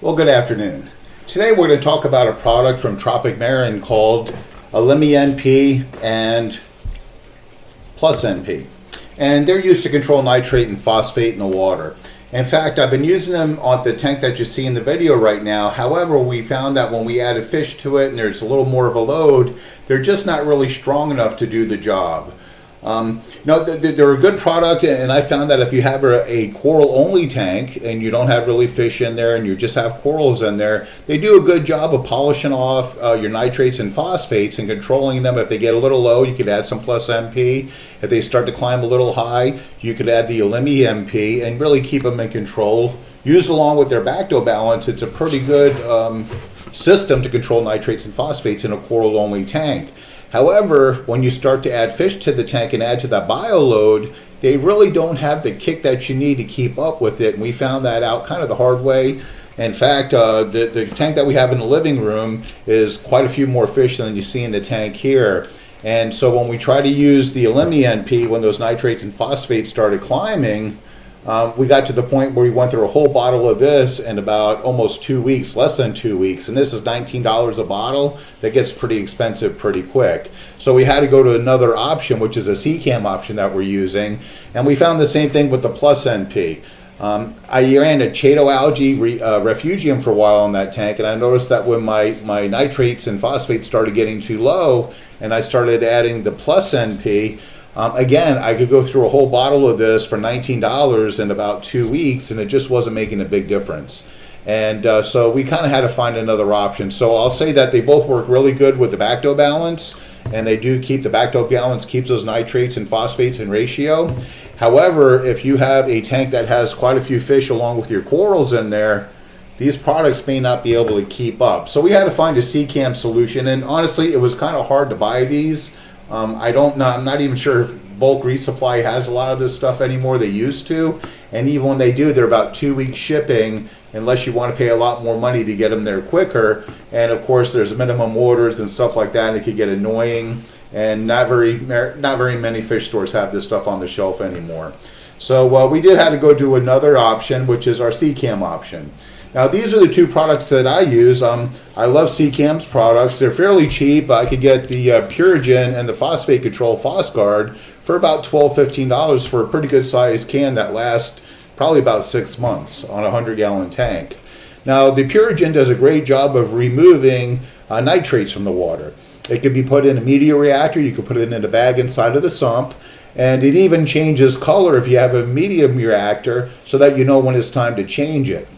Well, good afternoon. Today we're going to talk about a product from TRopic Marin called Elimi-NP and Plus-NP. And they're used to control nitrate and phosphate in the water. In fact, I've been using them on the tank that you see in the video right now. However, we found that when we added fish to it and there's a little more of a load, they're just not really strong enough to do the job. They're a good product, and I found that if you have a coral-only tank and you don't have really fish in there and you just have corals in there, they do a good job of polishing off your nitrates and phosphates and controlling them. If they get a little low, you could add some Plus-NP. If they start to climb a little high, you could add the Elimi-NP and really keep them in control. Used along with their Bacto balance, it's a pretty good system to control nitrates and phosphates in a coral-only tank. However, when you start to add fish to the tank and add to that bio load, they really don't have the kick that you need to keep up with it. And we found that out kind of the hard way. In fact, the tank that we have in the living room is quite a few more fish than you see in the tank here. And so when we try to use the Elimi-NP, when those nitrates and phosphates started climbing, we got to the point where we went through a whole bottle of this in about almost 2 weeks, less than 2 weeks. And this is $19 a bottle. That gets pretty expensive pretty quick. So we had to go to another option, which is a Seachem option that we're using. And we found the same thing with the Plus-NP. I ran a chaeto algae refugium for a while on that tank, and I noticed that when my nitrates and phosphates started getting too low and I started adding the Plus-NP, again, I could go through a whole bottle of this for $19 in about 2 weeks, and it just wasn't making a big difference. And so we kind of had to find another option. So I'll say that they both work really good with the Bacto balance, and they do keep the Bacto balance, keeps those nitrates and phosphates in ratio. However, if you have a tank that has quite a few fish along with your corals in there, these products may not be able to keep up. So we had to find a Seachem solution, and honestly, it was kind of hard to buy these. I'm not even sure if bulk resupply has a lot of this stuff anymore. They used to, and even when they do, they're about 2 weeks shipping, unless you want to pay a lot more money to get them there quicker. And of course, there's minimum orders and stuff like that, and it could get annoying. And not very many fish stores have this stuff on the shelf anymore. So we did have to go do another option, which is our Seachem option. Now, these are the two products that I use. I love Seachem's products. They're fairly cheap. I could get the Purigen and the Phosphate Control PhosGuard for about $12, $15 for a pretty good sized can that lasts probably about 6 months on a 100-gallon tank. Now, the Purigen does a great job of removing nitrates from the water. It can be put in a media reactor. You can put it in a bag inside of the sump. And it even changes color if you have a medium reactor so that you know when it's time to change it.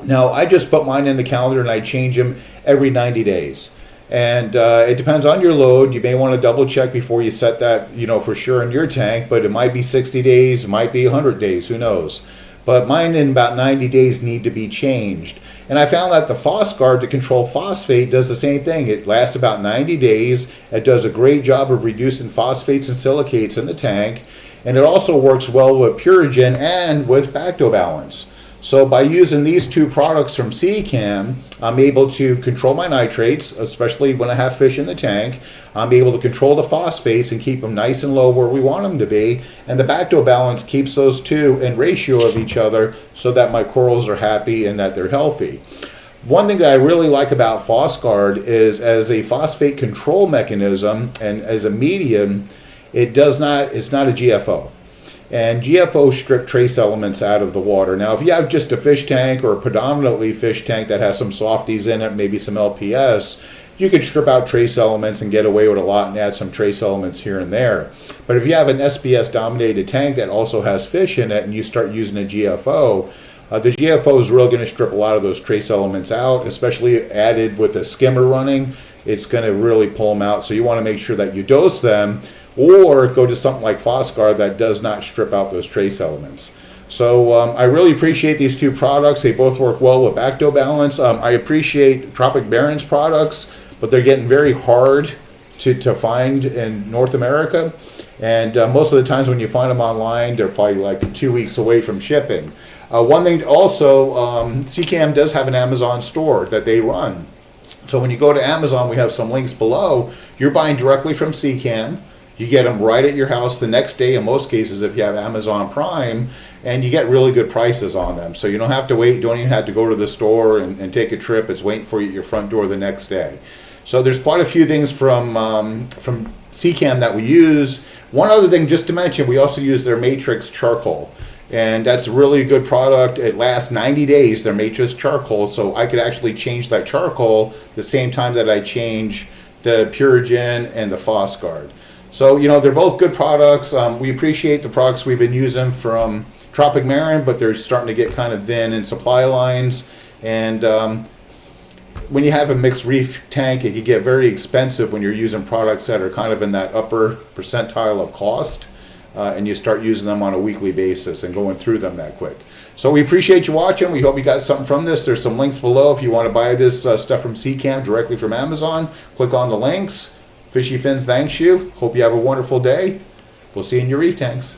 Now, I just put mine in the calendar and I change them every 90 days. And it depends on your load. You may want to double check before you set that, for sure in your tank, but it might be 60 days, it might be 100 days, who knows. But mine in about 90 days need to be changed. And I found that the PhosGuard to control phosphate does the same thing. It lasts about 90 days. It does a great job of reducing phosphates and silicates in the tank. And it also works well with Purigen and with Bacto balance. So by using these two products from Seachem, I'm able to control my nitrates, especially when I have fish in the tank. I'm able to control the phosphates and keep them nice and low where we want them to be. And the Bacto balance keeps those two in ratio of each other so that my corals are happy and that they're healthy. One thing that I really like about PhosGuard is as a phosphate control mechanism and as a medium, it's not a GFO. And GFO strip trace elements out of the water. Now, if you have just a fish tank or a predominantly fish tank that has some softies in it, maybe some LPS, you could strip out trace elements and get away with a lot and add some trace elements here and there. But if you have an SPS-dominated tank that also has fish in it and you start using a GFO, the GFO is really going to strip a lot of those trace elements out, especially added with a skimmer running. It's going to really pull them out. So you want to make sure that you dose them, or go to something like PhosGuard that does not strip out those trace elements. So I really appreciate these two products. They both work well with Bacto balance. I appreciate TRopic Marin's products, but they're getting very hard to find in North America. And most of the times when you find them online, they're probably like 2 weeks away from shipping. One thing also, Seachem does have an Amazon store that they run. So when you go to Amazon, we have some links below. You're buying directly from Seachem. You get them right at your house the next day in most cases if you have Amazon Prime, and you get really good prices on them. So you don't have to wait, don't even have to go to the store and take a trip. It's waiting for you at your front door the next day. So there's quite a few things from Seachem that we use. One other thing just to mention, we also use their Matrix charcoal. And that's a really good product. It lasts 90 days, their Matrix charcoal. So I could actually change that charcoal the same time that I change the Purigen and the PhosGuard. So, you know, they're both good products. We appreciate the products we've been using from TRopic Marin, but they're starting to get kind of thin in supply lines. And when you have a mixed reef tank, it can get very expensive when you're using products that are kind of in that upper percentile of cost. And you start using them on a weekly basis and going through them that quick. So we appreciate you watching. We hope you got something from this. There's some links below if you want to buy this stuff from Seachem directly from Amazon. Click on the links. FishyFins thanks you. Hope you have a wonderful day. We'll see you in your reef tanks.